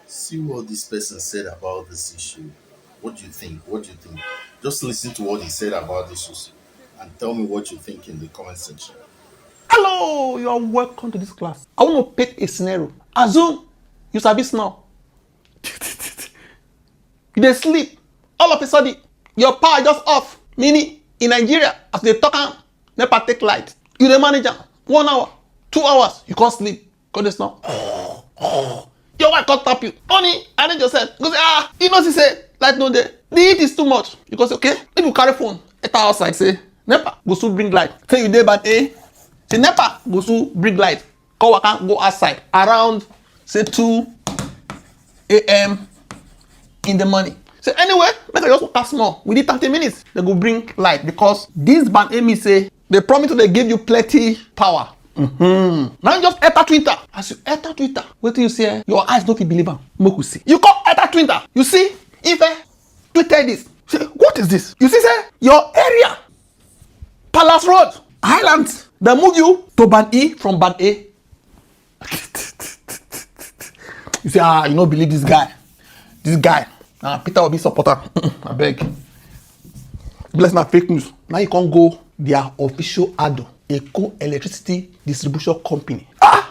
See what this person said about this issue. What do you think? What do you think? Just listen to what he said about this issue and tell me what you think in the comment section. Hello, you are welcome to this class. I want to paint a scenario. Assume you sabi now. You dey sleep. All of a sudden, your power just off. Meaning, in Nigeria, as they talk am, NEPA take light. You dey manage am 1 hour, 2 hours, you can't sleep. Come dey snore. Your wife can't tap you. Honey, arrange yourself. Go say, you know, she say, light no dey. The heat is too much. You go say, okay, if you carry phone, enter outside, say, NEPA, go soon bring light. Say you dey bad A. Say, NEPA, go soon bring light. Come waka, go outside. Around, say, 2 a.m. in the morning. So anyway, make I just walk small. Within 30 minutes, they go bring light because this band Amy say they promise to they give you plenty power. Now you just enter Twitter. As you enter Twitter, what do you say? Your eyes don't believe them. Moku see. You come enter Twitter. You see, if I tweeted this, say, what is this? You see, say, your area, Palace Road, Highlands, they move you to band E from band A. You say, you don't believe this guy. This guy. Peter will be supporter. I beg. Bless my fake news. Now you can't go their official ADO, Eco Electricity Distribution Company.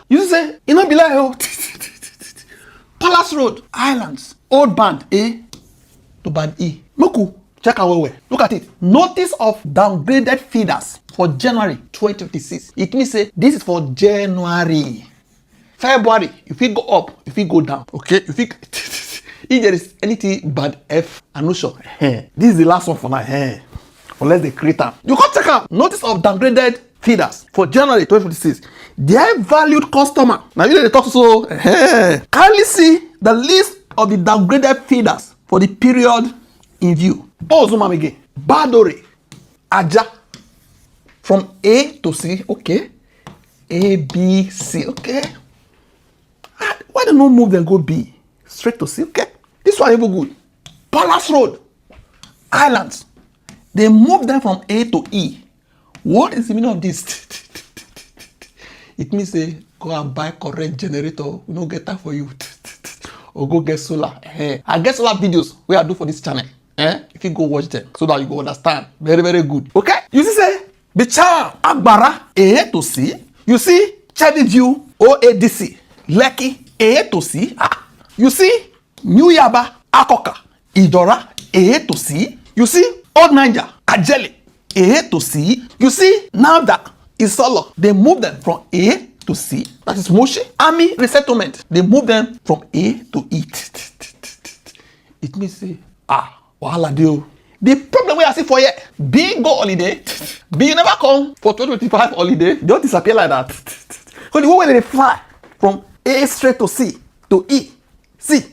You say, you know, be like, oh, Palace Road, Islands, old band A to band E. Moku, check out where. Look at it. Notice of downgraded feeders for January 2026. It means say this is for January. February, if we go up, if we go down, okay, if we if there is anything bad F, I'm not sure. This is the last one for now. Unless they create them. You can check out notice of downgraded feeders for January 2026. Their valued customer. Now you know they talk so. Kindly see the list of the downgraded feeders for the period in view. Oh, zoom again. Badore, Aja, from A to C. Okay. A, B, C. Okay. Why don't you move them go B? Straight to C. Okay. This one even good. Palace Road, Islands. They move them from A to E. What is the meaning of this? It means say go and buy correct generator. We don't get that for you. Or go get solar. I get solar videos where I do for this channel. If you go watch them so that you go understand. Very, very good. Okay? You see say Bichar Agbara A to C. You see Chedi View OADC Lekki A to C. You see New Yaba Akoka Idora A to C. You see Old Niger Ajeli A to C. You see Navdak Isolo. They move them from A to C. That is Moshe. Army resettlement. They move them from A to E. It means say wahala deal. The problem we are see for here, B go holiday, B never come for 2025 holiday. They don't disappear like that. So the way they fly from A straight to C to E, C.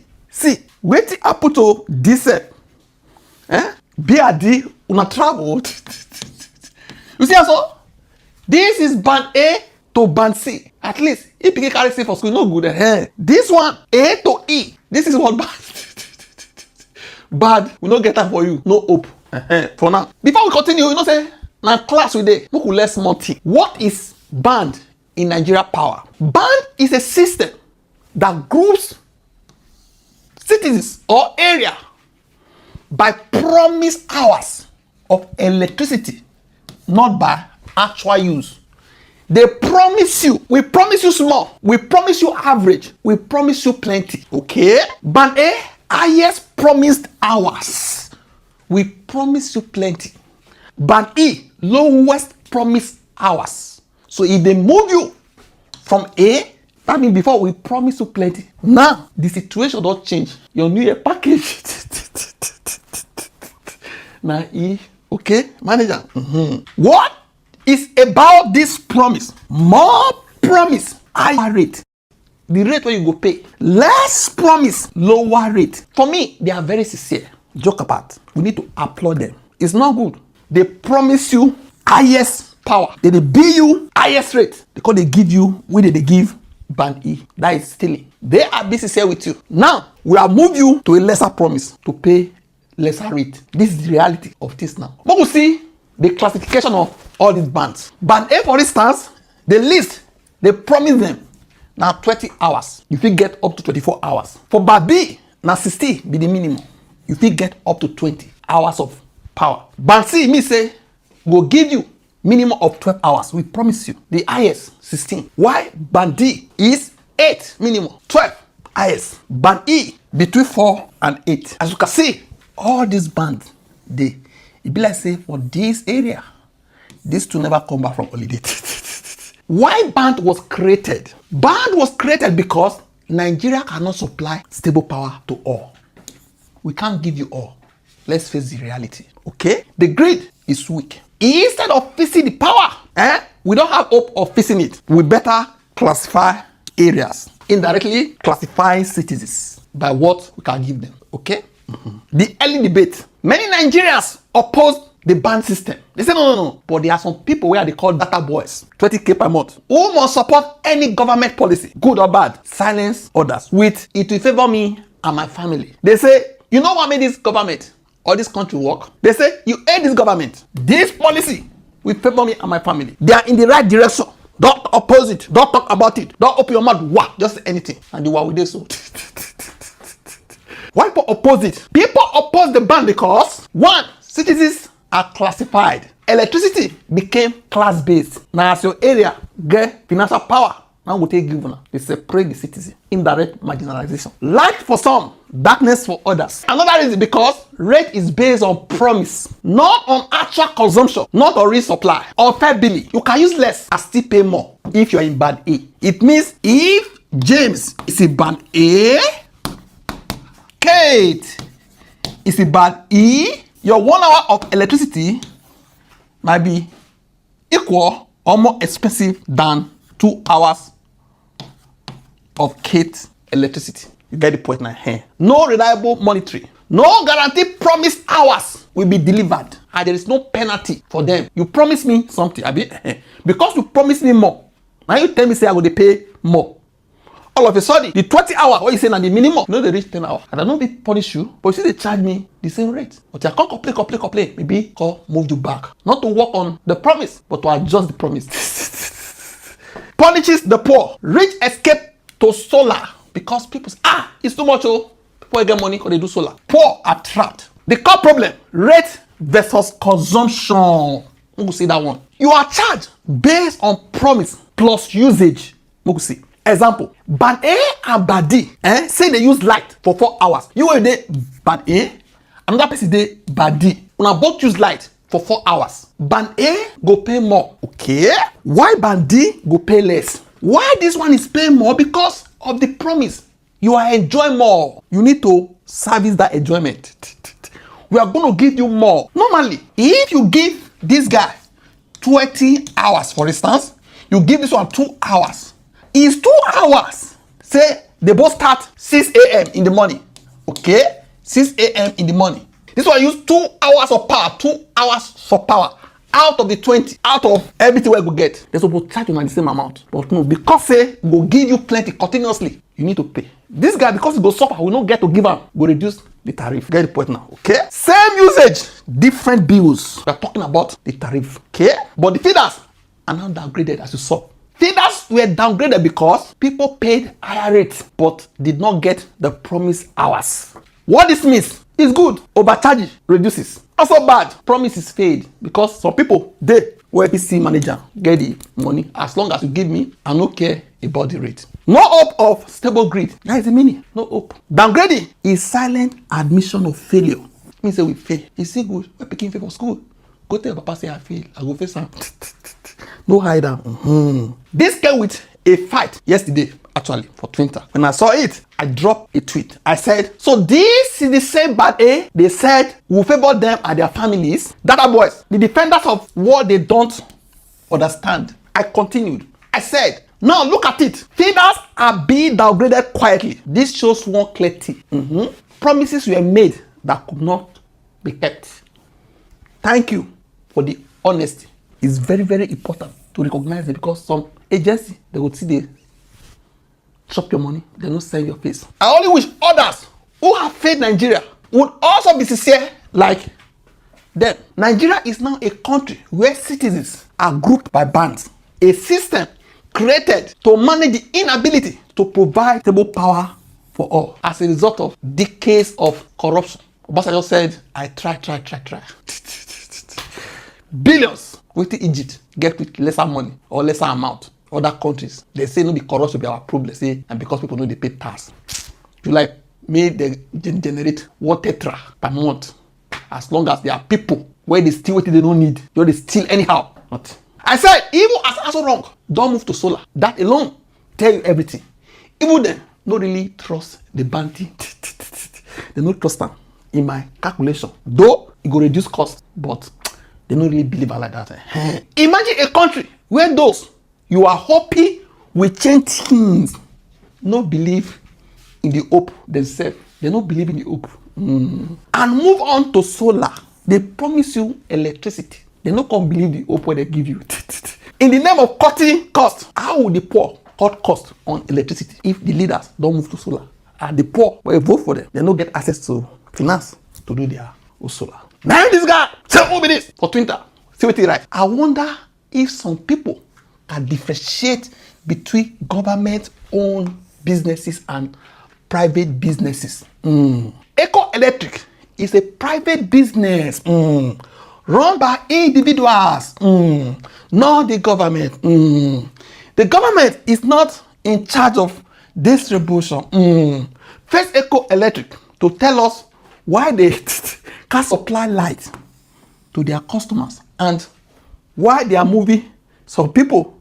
Waiting happen to this. BRD una travel. You see also? This is band A to band C. At least if you carry C for school, no good. This one A to E. This is what band. Bad, we don't get that for you. No hope. For now. Before we continue, you know say now class we dey. We could learn small thing. What is band in Nigeria power? Band is a system that groups citizens or area by promised hours of electricity, not by actual use. They promise you, we promise you small, we promise you average, we promise you plenty. Okay? Band A, highest promised hours. We promise you plenty. Band E, lowest promised hours. So if they move you from A, that means before we promise you plenty. Now, the situation don't change. Your new year package. Now, E, okay, manager. What is about this promise? More promise, higher rate. The rate where you go pay. Less promise, lower rate. For me, they are very sincere. Joke apart. We need to applaud them. It's not good. They promise you highest power. They bill you highest rate. Because they give you, where they give band E. That is stealing. They are busy sincere with you. Now, we have moved you to a lesser promise to pay lesser rate. This is the reality of this now. But we see the classification of all these bands. Band A, for instance, the list, they promise them now 20 hours. You fit get up to 24 hours. For band B, now 60 be the minimum. You fit get up to 20 hours of power. Band C, me say, go give you minimum of 12 hours. We promise you. The highest, 16. Why? Band D is 8 minimum. 12 highest. Band E, between 4 and 8. As you can see, all these bands, it be like say for this area, these two never come back from holiday. Why band was created? Band was created because Nigeria cannot supply stable power to all. We can't give you all. Let's face the reality. Okay? The grid is weak. Instead of fixing the power, we don't have hope of fixing it. We better classify areas. Indirectly classifying citizens by what we can give them. Okay? The early debate. Many Nigerians opposed the band system. They say no. But there are some people where they call data boys, 20k per month, who must support any government policy, good or bad, silence others with it will favor me and my family. They say, you know what made this government or this country work? They say, you hate this government. This policy will favor me and my family. They are in the right direction. Don't oppose it. Don't talk about it. Don't open your mouth. Wow, just say anything. And you are with this. So. Why people oppose it? People oppose the ban because, one, citizens are classified. Electricity became class-based. Now as your area get financial power, now we take governor. They separate the citizen. Indirect marginalization. Light for some, darkness for others. Another reason because rate is based on promise, not on actual consumption, not on real supply or fair billing. You can use less and still pay more if you are in band A. It means if James is in band A, Kate is in band E, your 1 hour of electricity might be equal or more expensive than 2 hours of Kate's electricity. You get the point now. No reliable monitoring. No guaranteed promised hours will be delivered. And there is no penalty for them. You promise me something. Because you promise me more. Now you tell me say I will pay more. All of a sudden, the 20 hours, what you say now the minimum, you know they reach 10 hours. And I don't be punish you, but you see they charge me the same rate. But I can't complain. Maybe call move you back. Not to work on the promise, but to adjust the promise. Punishes the poor. Rich escape to solar because people say, it's too much. People get money because they do solar. Poor are trapped. The core problem, rate versus consumption. We will see that one. You are charged based on promise plus usage. We will see. Example, band A and band D, say they use light for 4 hours. You will dey band A, another person dey band D. Una both use light for 4 hours. Band A go pay more. Okay. Why band D go pay less? Why this one is paying more? Because of the promise. You are enjoying more. You need to service that enjoyment. We are going to give you more. Normally, if you give this guy 20 hours, for instance, you give this one 2 hours. It's 2 hours. Say they both start 6 a.m. in the morning. Okay? 6 a.m. in the morning. This one use 2 hours of power. 2 hours for power. Out of the 20, out of everything we go get, they're supposed to charge you the same amount. But no, because say go give you plenty continuously, you need to pay. This guy, because he go suffer, will not get to give him, go reduce the tariff. Get the point now, okay? Same usage, different bills. We are talking about the tariff, okay? But the feeders are now downgraded as you saw. Feeders were downgraded because people paid higher rates but did not get the promised hours. What this means is good. Overcharge reduces. Also bad. Promises fade because some people, they were PC manager, get the money. As long as you give me, I don't care about the rate. No hope of stable grid. That is the meaning. No hope. Downgrading is silent admission of failure. Means say we fail. It's still good. We're picking fail for school. Go tell papa say I fail. I go face am. No hide am. This came with a fight yesterday, actually, for Twitter. When I saw it, I dropped a tweet. I said, so this is the same bad A they said will favor them and their families. Data boys, the defenders of what they don't understand. I continued. I said, now look at it. Feeders are being downgraded quietly. This shows one clarity. Promises were made that could not be kept. Thank you for the honesty. It's very, very important to recognize it because some agency, they would see they chop your money, they don't sell your face. I only wish others who have failed Nigeria would also be sincere like them. Nigeria is now a country where citizens are grouped by bands. A system created to manage the inability to provide stable power for all as a result of decades of corruption. Obasanjo said, I try. Billions with Egypt get with lesser money or lesser amount. Other countries, they say no be corruption be our problem. They say, and because people know they pay tax. You like may they generate 1 tetra per month. As long as there are people where they steal what they don't need, they steal anyhow. Not. I said, even as also wrong, don't move to solar. That alone tell you everything. Even then, no really trust the bandits. They don't trust them in my calculation. Though it will reduce cost, but they don't really believe like that. Imagine a country where those you are hoping will change things, no believe in the hope themselves. They don't believe in the hope. And move on to solar. They promise you electricity. They don't come believe the hope where they give you. In the name of cutting cost, how will the poor cut cost on electricity if the leaders don't move to solar? And the poor, when you vote for them, they don't get access to finance to do their solar. Now this guy, say who be this for Twitter. See what he write. I wonder if some people can differentiate between government-owned businesses and private businesses. Eco Electric is a private business run by individuals, not the government. The government is not in charge of distribution. First Eco Electric to tell us why they can supply light to their customers and why they are moving some people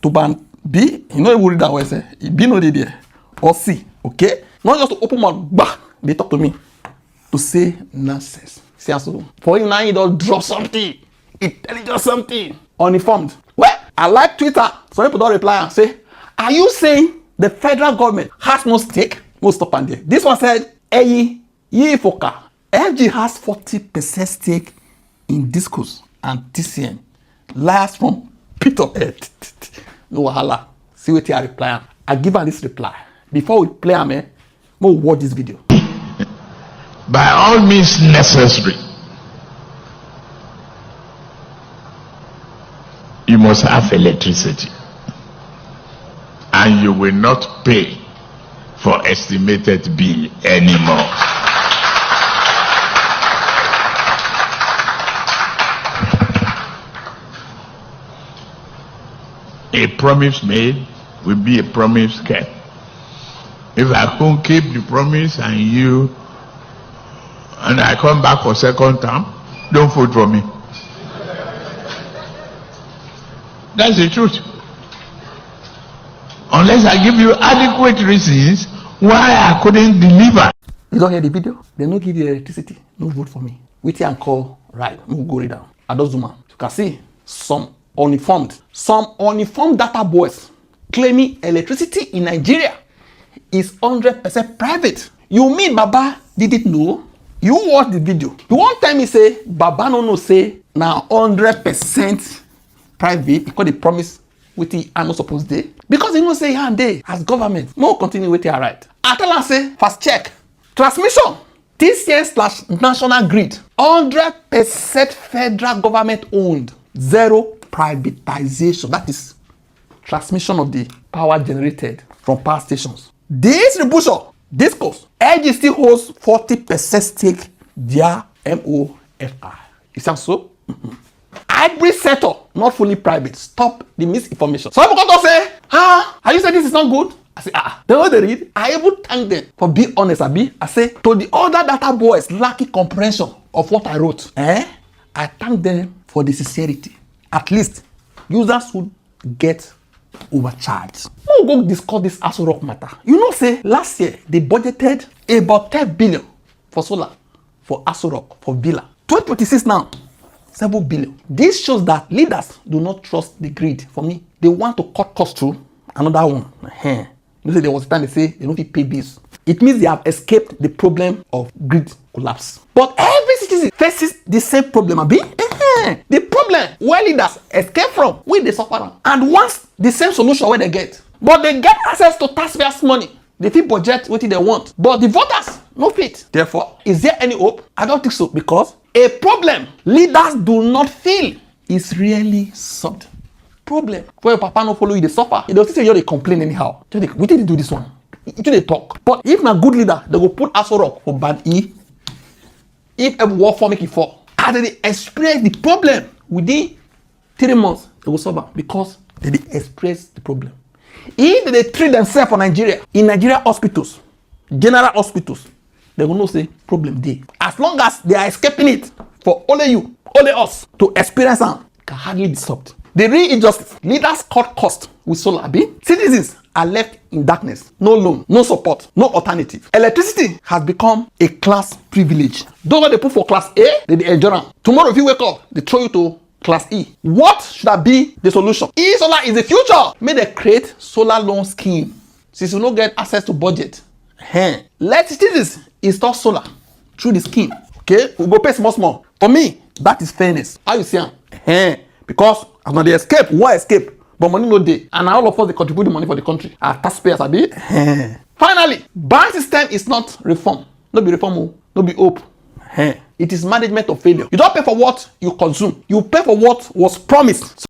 to band B. You know, you read that way, say B no dey there or C. Okay, not just to open my back. They talk to me to say nonsense. See, so for you now, you don't drop something, intelligent something, uninformed. Well, I like Twitter. Some people don't reply and say, "Are you saying the federal government has no stake?" We'll stop and there. This one said, "Eyi Yifoka, FG has 40% stake in Discos and TCN." Liars from Peter Head. No wahala. See what I reply. I give her this reply. Before we play, we'll watch this video. By all means necessary, you must have electricity, and you will not pay for estimated bill anymore. A promise made will be a promise kept. If I can't keep the promise and I come back for second term, don't vote for me. That's the truth. Unless I give you adequate reasons why I couldn't deliver. You don't hear the video? They don't give you electricity. No vote for me. Wait and call right. We'll go read down. I don't zoom out. You can see some uninformed data boys claiming electricity in Nigeria is 100% private. You mean Baba didn't know? You watch the video. You won't tell me say Baba no say now 100% private because they promise with the I not supposed day. Because you know say and they as government. No continue with your right. I tell her say fast check. Transmission. TCN/National Grid. 100% federal government owned. Zero privatization. That is transmission of the power generated from power stations. Distribution. Discos. LG still holds 40% stake via MOFI. Is that so? Hybrid setup, not fully private. Stop the misinformation. Some people come to say, are you saying this is not good? I say, they know they read. I even thank them for being honest. I say, to the other data boys lacking comprehension of what I wrote, I thank them for the sincerity. At least, users would get overcharged. We'll go discuss this Aso Rock matter. You know, say, last year, they budgeted about 10 billion for solar, for Aso Rock, for Villa. 2026 now, 7 billion. This shows that leaders do not trust the grid. For me, they want to cut costs through another one. You know, there was a time they say they don't pay bills. It means they have escaped the problem of grid collapse. But every citizen faces the same problem. The problem where leaders escape from, where they suffer. And once the same solution where they get. But they get access to taxpayers' money. They feel budget what they want. But the voters, no fit. Therefore, is there any hope? I don't think so. Because a problem leaders do not feel is really solved. problem. Where your papa no follow you, they suffer. You don't say you they complain anyhow. We didn't do this one. You they talk. But if na good leader, they go put Aso Rock for band E. If a war for make it fall, as they experience the problem within 3 months, they will solve because they express the problem. If they treat themselves for Nigeria, in Nigeria hospitals, general hospitals, they will not say problem there. As long as they are escaping it for only you, only us to experience them, can hardly be stopped. The real injustice, leaders cut cost with solar bill. Citizens are left in darkness. No loan, no support, no alternative. Electricity has become a class privilege. Those what they put for class A, they enjoy them. Tomorrow if you wake up, they throw you to class E. What should that be the solution? E-solar is the future. May they create solar loan scheme. Since you don't get access to budget, let citizens install solar through the scheme. Okay, we go pay small. For me, that is fairness. How you see am? Because as not they escape, why escape? But money no day, and all of us they contribute the money for the country. Our taxpayers are be. Finally, bank system is not reform. No be reform, no be hope. It is management of failure. You don't pay for what you consume. You pay for what was promised.